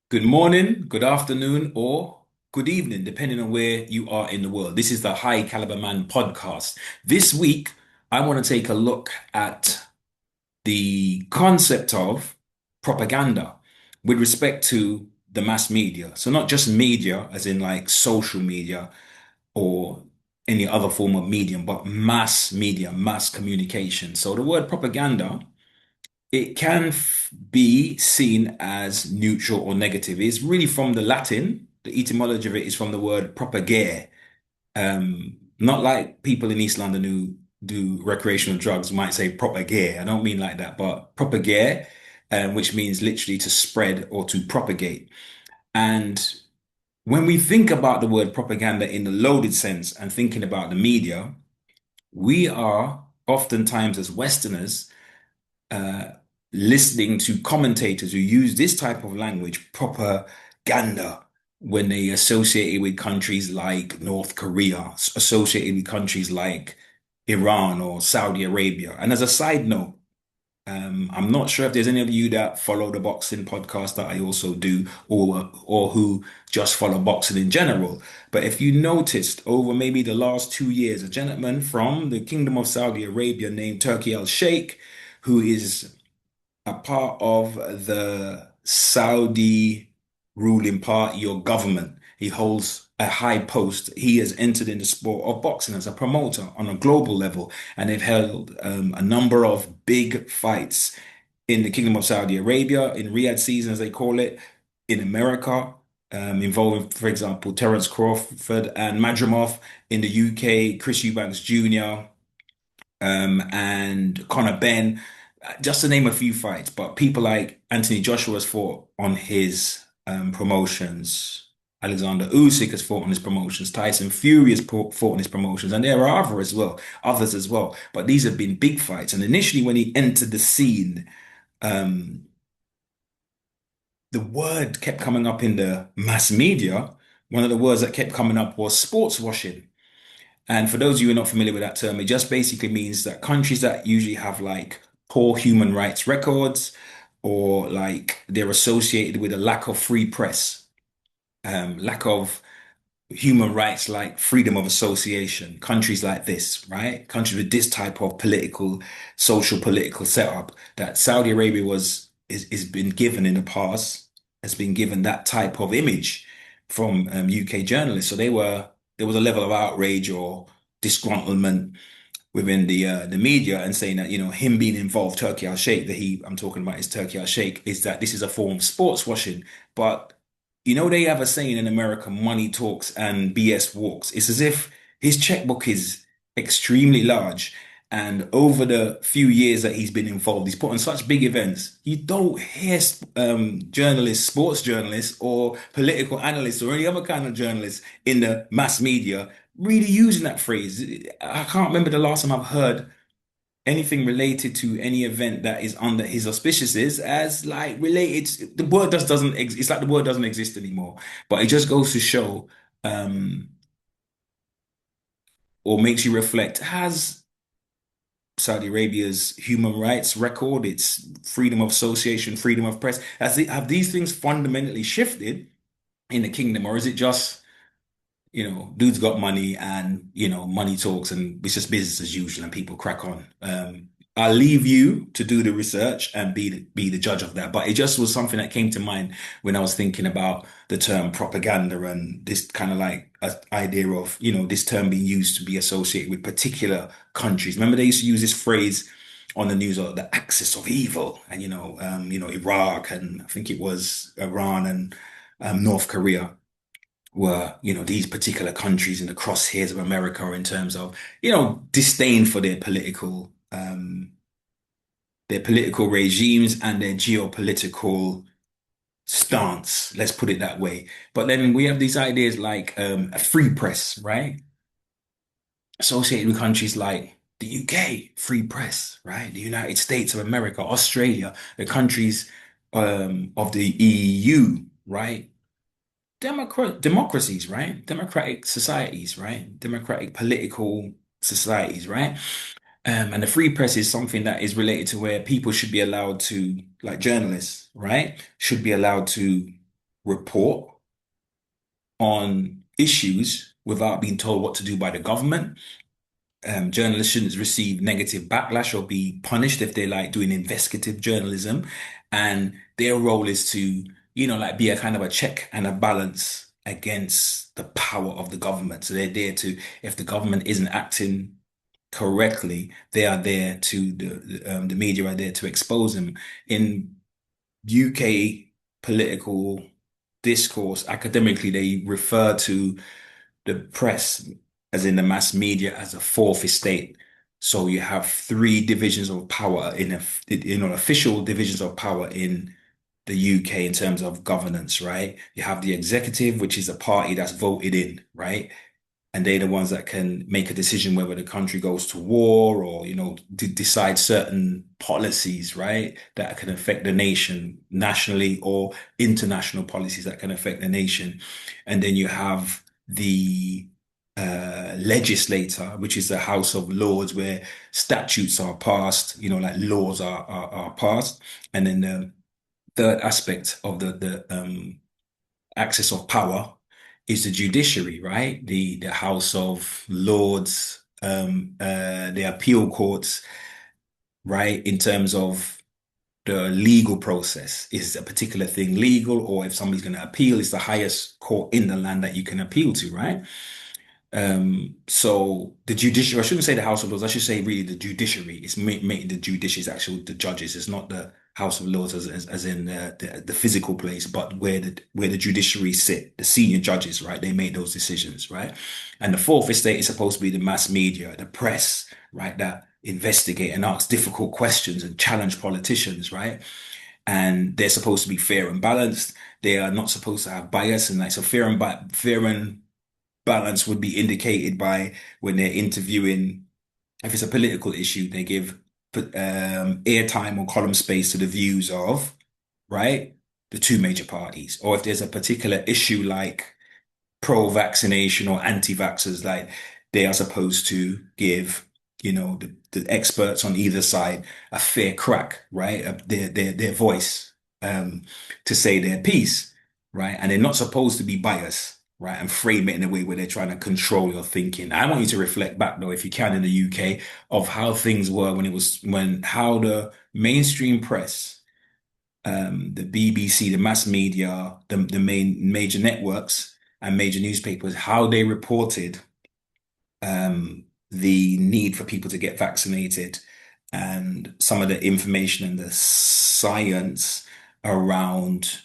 Good morning, good afternoon, or good evening, depending on where you are in the world. This is the High Caliber Man podcast. This week, I want to take a look at the concept of propaganda with respect to the mass media. So, not just media, as in like social media or any other form of medium, but mass media, mass communication. So, the word propaganda it can be seen as neutral or negative. It's really from the Latin. The etymology of it is from the word propagare. Not like people in East London who do recreational drugs might say propagare. I don't mean like that, but propagare, which means literally to spread or to propagate. And when we think about the word propaganda in the loaded sense and thinking about the media, we are oftentimes as Westerners uh, listening to commentators who use this type of language, propaganda, when they associate it with countries like North Korea, associated with countries like Iran or Saudi Arabia. And as a side note, I'm not sure if there's any of you that follow the boxing podcast that I also do, or who just follow boxing in general. But if you noticed over maybe the last 2 years, a gentleman from the Kingdom of Saudi Arabia named Turkey Al Sheikh, who is a part of the Saudi ruling party or government. He holds a high post. He has entered in the sport of boxing as a promoter on a global level, and they've held a number of big fights in the Kingdom of Saudi Arabia, in Riyadh season, as they call it, in America, involving, for example, Terence Crawford and Madrimov in the UK, Chris Eubanks Jr., and Conor Ben, just to name a few fights. But people like Anthony Joshua's fought on his promotions. Alexander Usyk has fought on his promotions. Tyson Fury has fought on his promotions, and there are others as well. But these have been big fights. And initially, when he entered the scene, um, the word kept coming up in the mass media. One of the words that kept coming up was sports washing. And for those of you who are not familiar with that term, it just basically means that countries that usually have like poor human rights records or like they're associated with a lack of free press, lack of human rights like freedom of association, countries like this, right? Countries with this type of social political setup that Saudi Arabia is been given in the past, has been given that type of image from UK journalists. So there was a level of outrage or disgruntlement within the media and saying that, him being involved, Turkey Al Sheikh, I'm talking about is Turkey Al Sheikh, is that this is a form of sports washing. But they have a saying in America, money talks and BS walks. It's as if his checkbook is extremely large. And over the few years that he's been involved, he's put on such big events. You don't hear journalists, sports journalists, or political analysts, or any other kind of journalists in the mass media really using that phrase. I can't remember the last time I've heard anything related to any event that is under his auspices as like related. The word just doesn't it's like the word doesn't exist anymore. But it just goes to show, um, or makes you reflect, has Saudi Arabia's human rights record, its freedom of association, freedom of press, have these things fundamentally shifted in the kingdom, or is it just dude's got money and, money talks and it's just business as usual and people crack on. I'll leave you to do the research and be the judge of that. But it just was something that came to mind when I was thinking about the term propaganda and this kind of like idea of, this term being used to be associated with particular countries. Remember they used to use this phrase on the news, the axis of evil, and Iraq and I think it was Iran and North Korea were, these particular countries in the crosshairs of America in terms of, disdain for their political regimes and their geopolitical stance. Let's put it that way. But then we have these ideas like a free press, right? Associated with countries like the UK, free press, right? The United States of America, Australia, the countries of the EU, right? Democracies, right? Democratic societies, right? Democratic political societies, right? And the free press is something that is related to where people should be allowed to, like journalists, right? Should be allowed to report on issues without being told what to do by the government. Journalists shouldn't receive negative backlash or be punished if they like doing investigative journalism. And their role is to, like be a kind of a check and a balance against the power of the government. So they're there to, if the government isn't acting correctly, they are there to, the media are there to expose them. In UK political discourse, academically, they refer to the press, as in the mass media, as a fourth estate. So you have three divisions of power official divisions of power in the UK in terms of governance, right? You have the executive, which is a party that's voted in, right? And they're the ones that can make a decision whether the country goes to war or, decide certain policies, right, that can affect the nation nationally, or international policies that can affect the nation. And then you have the legislator, which is the House of Lords, where statutes are passed, like laws are passed. And then the third aspect of the axis of power is the judiciary, right? The House of Lords, the appeal courts, right? In terms of the legal process, is a particular thing legal, or if somebody's going to appeal, it's the highest court in the land that you can appeal to, right? So the judiciary, I shouldn't say the House of Lords, I should say really the judiciary. It's making the judiciary is actual the judges. It's not the House of Lords as in the physical place, but where the judiciary sit, the senior judges, right? They make those decisions, right? And the fourth estate is supposed to be the mass media, the press, right? That investigate and ask difficult questions and challenge politicians, right? And they're supposed to be fair and balanced. They are not supposed to have bias, and like so fair and balance would be indicated by when they're interviewing. If it's a political issue, they give airtime or column space to the views of, right, the two major parties. Or if there's a particular issue like pro-vaccination or anti-vaxxers, like they are supposed to give, the experts on either side a fair crack, right? Their voice, to say their piece, right? And they're not supposed to be biased, right? And frame it in a way where they're trying to control your thinking. I want you to reflect back though, if you can, in the UK, of how things were how the mainstream press, the BBC, the mass media, the main major networks and major newspapers, how they reported the need for people to get vaccinated, and some of the information and the science around,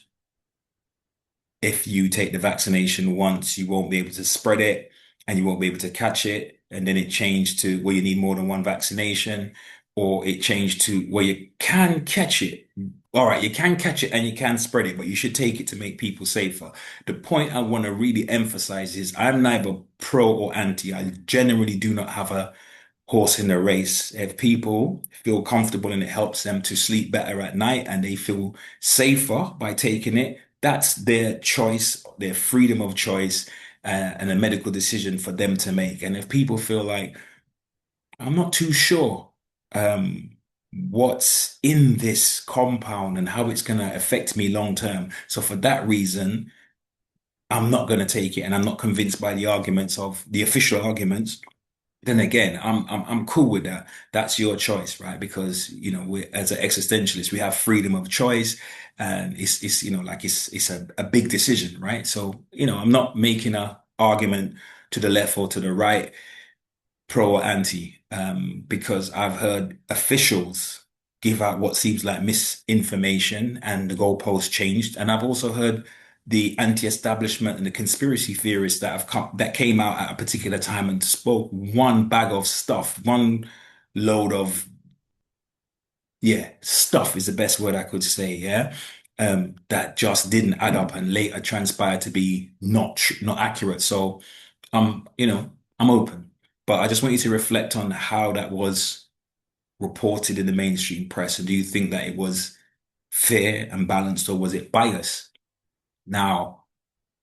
if you take the vaccination once, you won't be able to spread it and you won't be able to catch it. And then it changed to where you need more than one vaccination, or it changed to where you can catch it. All right, you can catch it and you can spread it, but you should take it to make people safer. The point I want to really emphasize is I'm neither pro or anti. I generally do not have a horse in the race. If people feel comfortable and it helps them to sleep better at night and they feel safer by taking it, that's their choice, their freedom of choice, and a medical decision for them to make. And if people feel like, I'm not too sure, what's in this compound and how it's going to affect me long term. So for that reason, I'm not going to take it, and I'm not convinced by the arguments of the official arguments. Then again, I'm cool with that. That's your choice, right? Because we, as an existentialist, we have freedom of choice, and it's like it's a big decision, right? So I'm not making a argument to the left or to the right, pro or anti, because I've heard officials give out what seems like misinformation, and the goalposts changed, and I've also heard the anti-establishment and the conspiracy theorists that came out at a particular time and spoke one bag of stuff, one load of, yeah, stuff is the best word I could say, yeah, that just didn't add up and later transpired to be not accurate. So I'm open, but I just want you to reflect on how that was reported in the mainstream press, and do you think that it was fair and balanced, or was it biased? Now,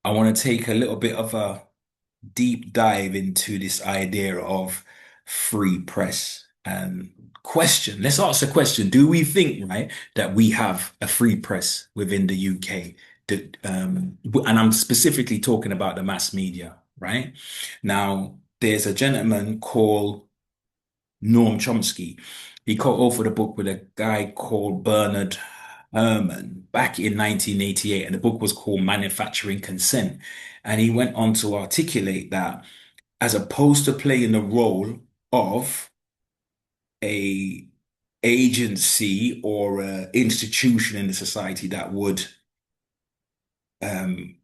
I want to take a little bit of a deep dive into this idea of free press and let's ask the question, do we think, right, that we have a free press within the UK? and I'm specifically talking about the mass media, right? Now, there's a gentleman called Noam Chomsky. He co-authored a book with a guy called Bernard Herman back in 1988, and the book was called Manufacturing Consent. And he went on to articulate that as opposed to playing the role of a agency or a institution in the society that would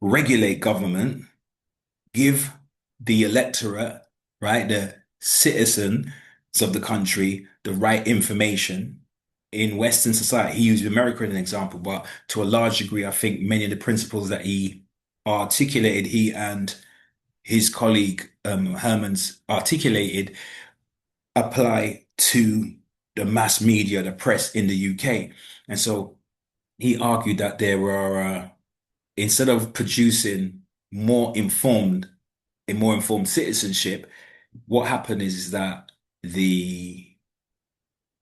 regulate government, give the electorate, right, the citizens of the country, the right information in Western society. He used America as an example, but to a large degree, I think many of the principles that he articulated, he and his colleague Herman's articulated, apply to the mass media, the press in the UK. And so he argued that there were, instead of producing more informed, a more informed citizenship, what happened is that the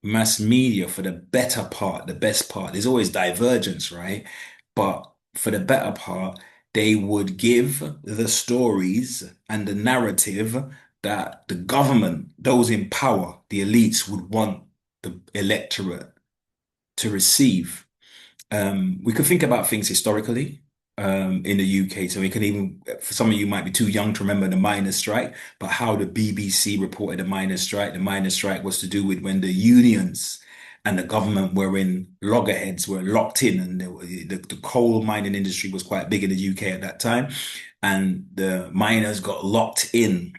mass media, for the better part, the best part, there's always divergence, right? But for the better part, they would give the stories and the narrative that the government, those in power, the elites would want the electorate to receive. We could think about things historically in the UK. So we can even, for some of you might be too young to remember the miners' strike, but how the BBC reported the miners' strike. The miners' strike was to do with when the unions and the government were in loggerheads, were locked in, and the coal mining industry was quite big in the UK at that time, and the miners got locked in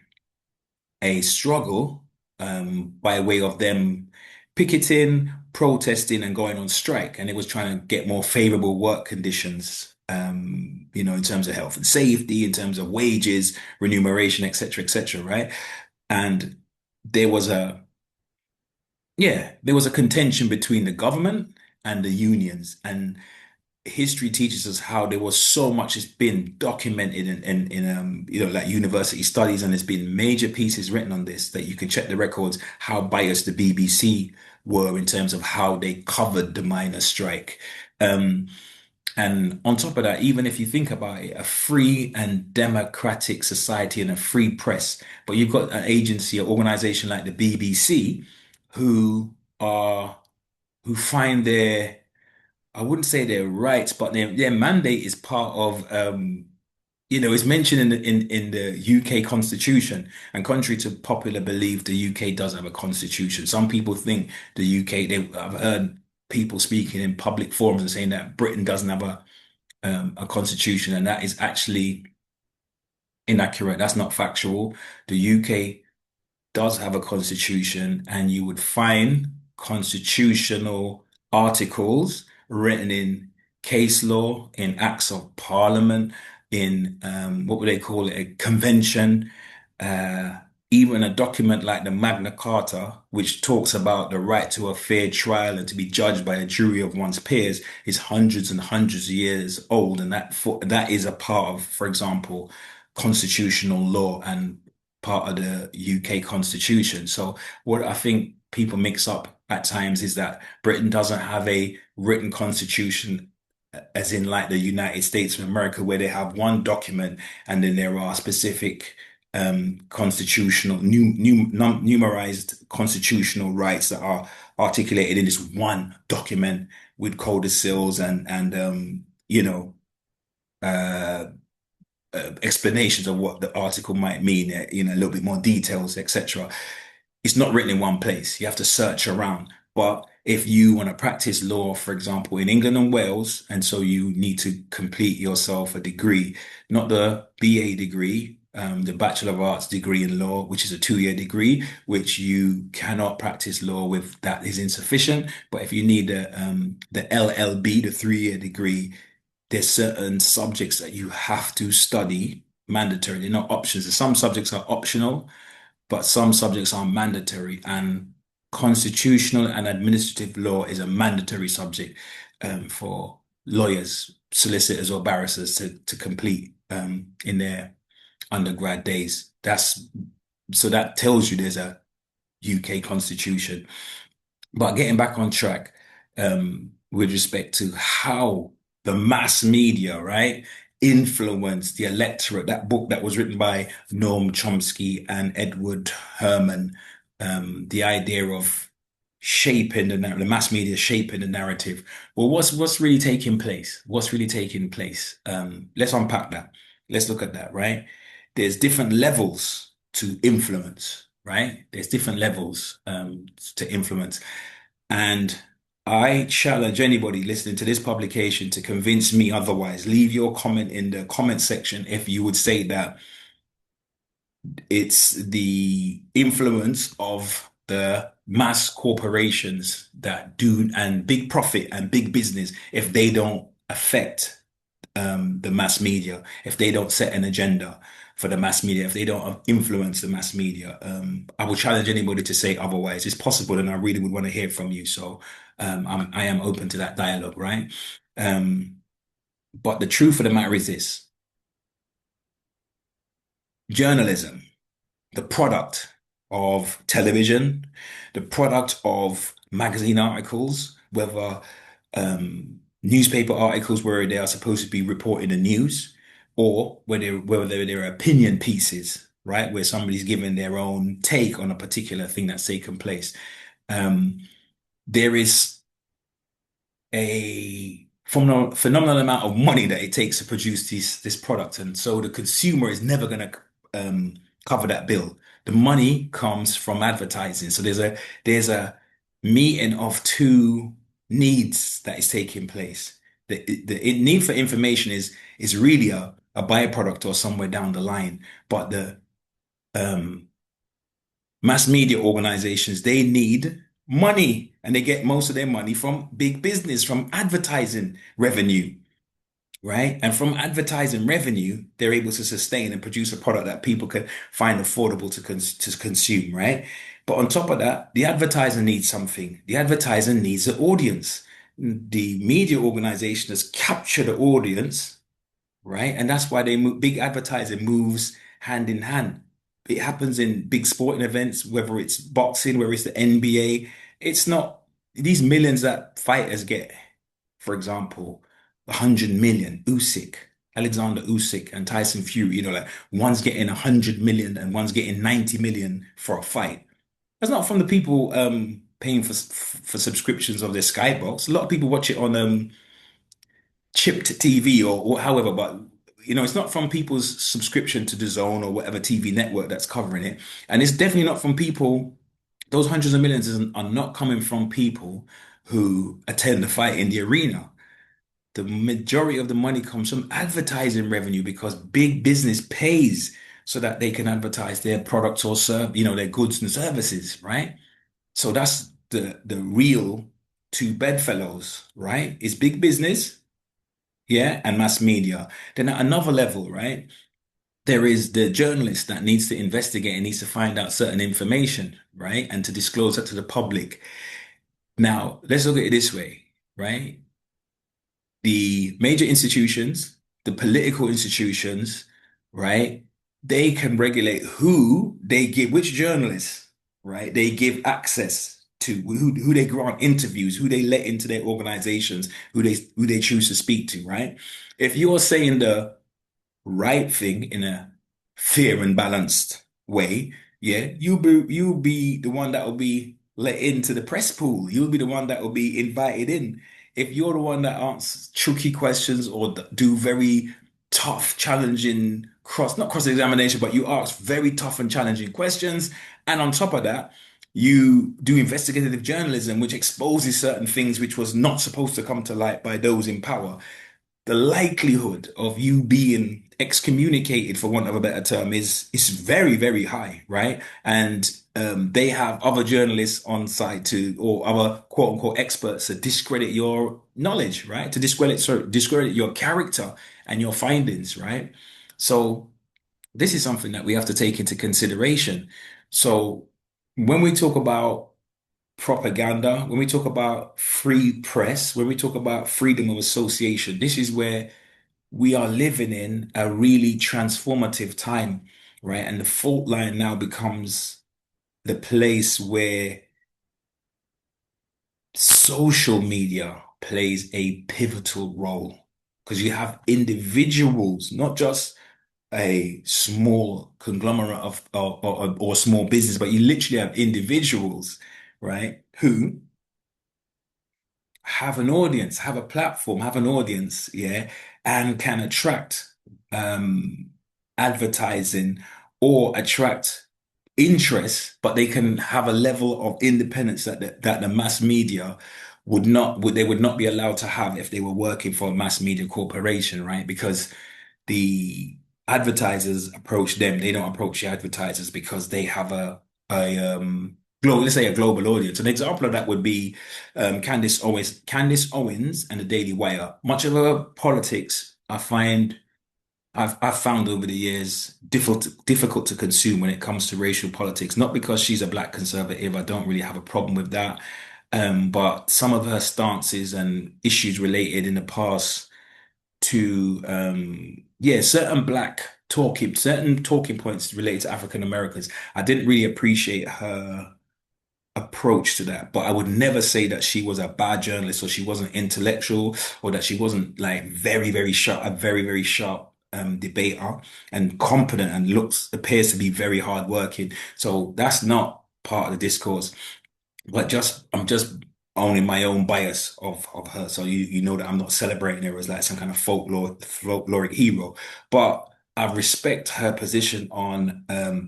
a struggle by way of them picketing, protesting, and going on strike. And it was trying to get more favorable work conditions, in terms of health and safety, in terms of wages, remuneration, et cetera, right? And there was a, there was a contention between the government and the unions. And history teaches us how there was so much that's been documented in like university studies, and there's been major pieces written on this that you can check the records, how biased the BBC were in terms of how they covered the miners' strike. Um, and on top of that, even if you think about it, a free and democratic society and a free press, but you've got an agency, an organization like the BBC who are who find their, I wouldn't say their rights, but their mandate is part of, it's mentioned in the UK Constitution. And contrary to popular belief, the UK does have a constitution. Some people think the UK, I've heard people speaking in public forums and saying that Britain doesn't have a constitution, and that is actually inaccurate. That's not factual. The UK does have a constitution, and you would find constitutional articles written in case law, in acts of parliament, in what would they call it, a convention, uh, even a document like the Magna Carta, which talks about the right to a fair trial and to be judged by a jury of one's peers, is hundreds and hundreds of years old, and that is a part of, for example, constitutional law and part of the UK Constitution. So what I think people mix up at times is that Britain doesn't have a written constitution, as in like the United States of America, where they have one document and then there are specific constitutional, numerized constitutional rights that are articulated in this one document with codicils and uh, explanations of what the article might mean, a little bit more details, etc. It's not written in one place. You have to search around. But if you want to practice law, for example, in England and Wales, and so you need to complete yourself a degree, not the BA degree, the Bachelor of Arts degree in law, which is a 2-year degree, which you cannot practice law with, that is insufficient. But if you need the LLB, the 3-year degree, there's certain subjects that you have to study mandatory. They're not options. Some subjects are optional, but some subjects are mandatory. And constitutional and administrative law is a mandatory subject for lawyers, solicitors, or barristers to complete in their undergrad days. So that tells you there's a UK constitution. But getting back on track with respect to how the mass media, right? Influence the electorate. That book that was written by Noam Chomsky and Edward Herman, the idea of shaping the mass media shaping the narrative. Well, what's really taking place? What's really taking place? Let's unpack that. Let's look at that, right? There's different levels to influence, right? There's different levels to influence. And I challenge anybody listening to this publication to convince me otherwise. Leave your comment in the comment section if you would say that it's the influence of the mass corporations that do and big profit and big business if they don't affect the mass media, if they don't set an agenda for the mass media, if they don't influence the mass media. I would challenge anybody to say otherwise. It's possible, and I really would want to hear from you. So I am open to that dialogue, right? Um, but the truth of the matter is this: journalism, the product of television, the product of magazine articles, whether newspaper articles where they are supposed to be reporting the news, or whether they're opinion pieces, right, where somebody's giving their own take on a particular thing that's taken place. Um, there is a phenomenal amount of money that it takes to produce this product, and so the consumer is never going to cover that bill. The money comes from advertising. So there's a meeting of two needs that is taking place. The need for information is really a byproduct or somewhere down the line, but the um, mass media organizations, they need money, and they get most of their money from big business, from advertising revenue, right? And from advertising revenue, they're able to sustain and produce a product that people can find affordable to consume, right? But on top of that, the advertiser needs something. The advertiser needs an audience. The media organization has captured the audience, right? And that's why they move, big advertising moves hand in hand. It happens in big sporting events, whether it's boxing, whether it's the NBA. It's not these millions that fighters get. For example, 100 million, Alexander Usyk and Tyson Fury, like one's getting 100 million and one's getting 90 million for a fight. That's not from the people paying for subscriptions of their Skybox. A lot of people watch it on chipped TV or however, but it's not from people's subscription to the Zone or whatever TV network that's covering it. And it's definitely not from people, those hundreds of millions are not coming from people who attend the fight in the arena. The majority of the money comes from advertising revenue because big business pays so that they can advertise their products or serve, their goods and services, right? So that's the real two bedfellows, right? It's big business, yeah, and mass media. Then at another level, right? There is the journalist that needs to investigate and needs to find out certain information, right? And to disclose that to the public. Now, let's look at it this way, right? The major institutions, the political institutions, right? They can regulate who they give, which journalists, right? They give access to who they grant interviews, who they let into their organizations, who they choose to speak to, right? If you're saying the right thing in a fair and balanced way, yeah, you'll be the one that will be let into the press pool. You'll be the one that will be invited in. If you're the one that answers tricky questions or do very tough, challenging not cross-examination, but you ask very tough and challenging questions, and on top of that, you do investigative journalism, which exposes certain things which was not supposed to come to light by those in power, the likelihood of you being excommunicated, for want of a better term, is very, very high, right? And they have other journalists on site or other quote unquote experts to discredit your knowledge, right? To discredit your character and your findings, right? So this is something that we have to take into consideration. So when we talk about propaganda, when we talk about free press, when we talk about freedom of association, this is where we are living in a really transformative time, right? And the fault line now becomes the place where social media plays a pivotal role. because you have individuals, not just a small conglomerate or small business, but you literally have individuals, right, who have an audience, have a platform, have an audience, yeah, and can attract um advertising or attract interest, but they can have a level of independence that the mass media would not be allowed to have if they were working for a mass media corporation, right? Because the advertisers approach them. They don't approach the advertisers because they have a global, let's say a global audience. An example of that would be Candace Owens and the Daily Wire. Much of her politics, I've found over the years difficult to consume when it comes to racial politics. Not because she's a black conservative, I don't really have a problem with that. But some of her stances and issues related in the past to yeah, certain talking points related to African Americans. I didn't really appreciate her approach to that, but I would never say that she was a bad journalist or she wasn't intellectual or that she wasn't like very sharp, a very sharp debater and competent and appears to be very hardworking. So that's not part of the discourse. But I'm just owning my own bias of her. So you know that I'm not celebrating her as like some kind of folkloric hero. But I respect her position on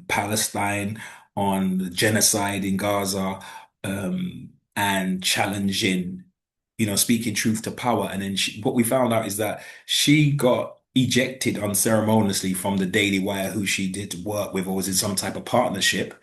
Palestine, on the genocide in Gaza, and challenging, speaking truth to power. And then what we found out is that she got ejected unceremoniously from the Daily Wire, who she did work with or was in some type of partnership.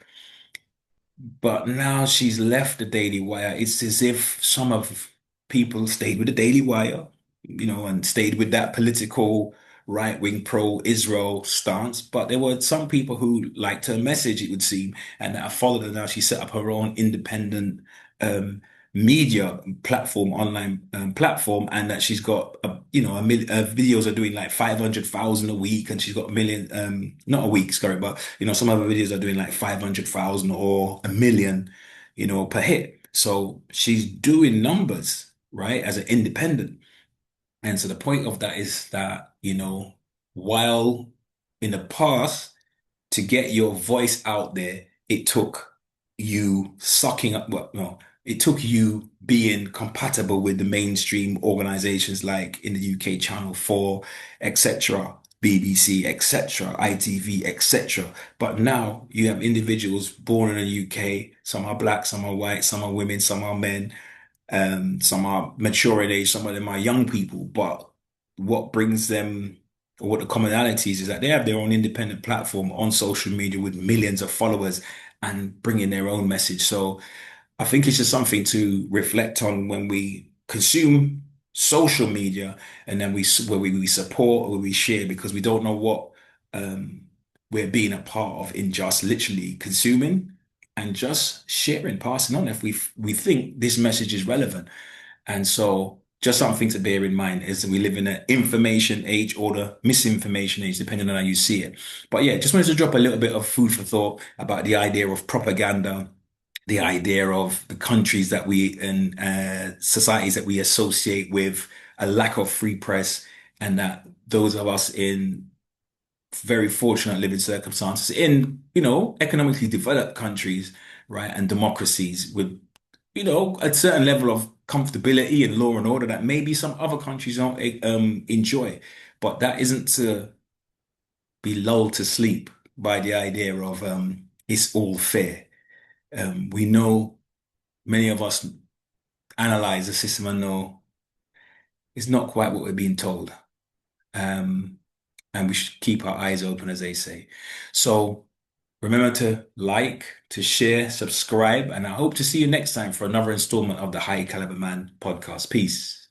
But now she's left the Daily Wire. It's as if some of people stayed with the Daily Wire, and stayed with that political right-wing pro-Israel stance. But there were some people who liked her message, it would seem, and that followed her. Now she set up her own independent um, media platform, online platform, and that she's got, her videos are doing like 500,000 a week, and she's got a million, not a week, sorry, but some of her videos are doing like 500,000 or a million, per hit. So she's doing numbers, right, as an independent. And so the point of that is that, while in the past, to get your voice out there, it took you sucking up, well, no, it took you being compatible with the mainstream organizations like in the UK Channel 4, etc., BBC, etc., ITV, etc. But now you have individuals born in the UK, some are black, some are white, some are women, some are men, some are mature in age, some of them are young people. But what brings them, or what the commonalities is that they have their own independent platform on social media with millions of followers and bringing their own message. So I think it's just something to reflect on when we consume social media and then we support or we share because we don't know what um, we're being a part of in just literally consuming and just sharing, passing on if we think this message is relevant. And so just something to bear in mind is that we live in an information age or the misinformation age, depending on how you see it. But yeah, just wanted to drop a little bit of food for thought about the idea of propaganda, the idea of the countries that we and societies that we associate with a lack of free press, and that those of us in very fortunate living circumstances in, economically developed countries, right, and democracies with, a certain level of comfortability and law and order that maybe some other countries don't enjoy. But that isn't to be lulled to sleep by the idea of it's all fair. We know many of us analyze the system and know it's not quite what we're being told. Um, and we should keep our eyes open, as they say. So remember to like, to share, subscribe, and I hope to see you next time for another installment of the High Caliber Man podcast. Peace.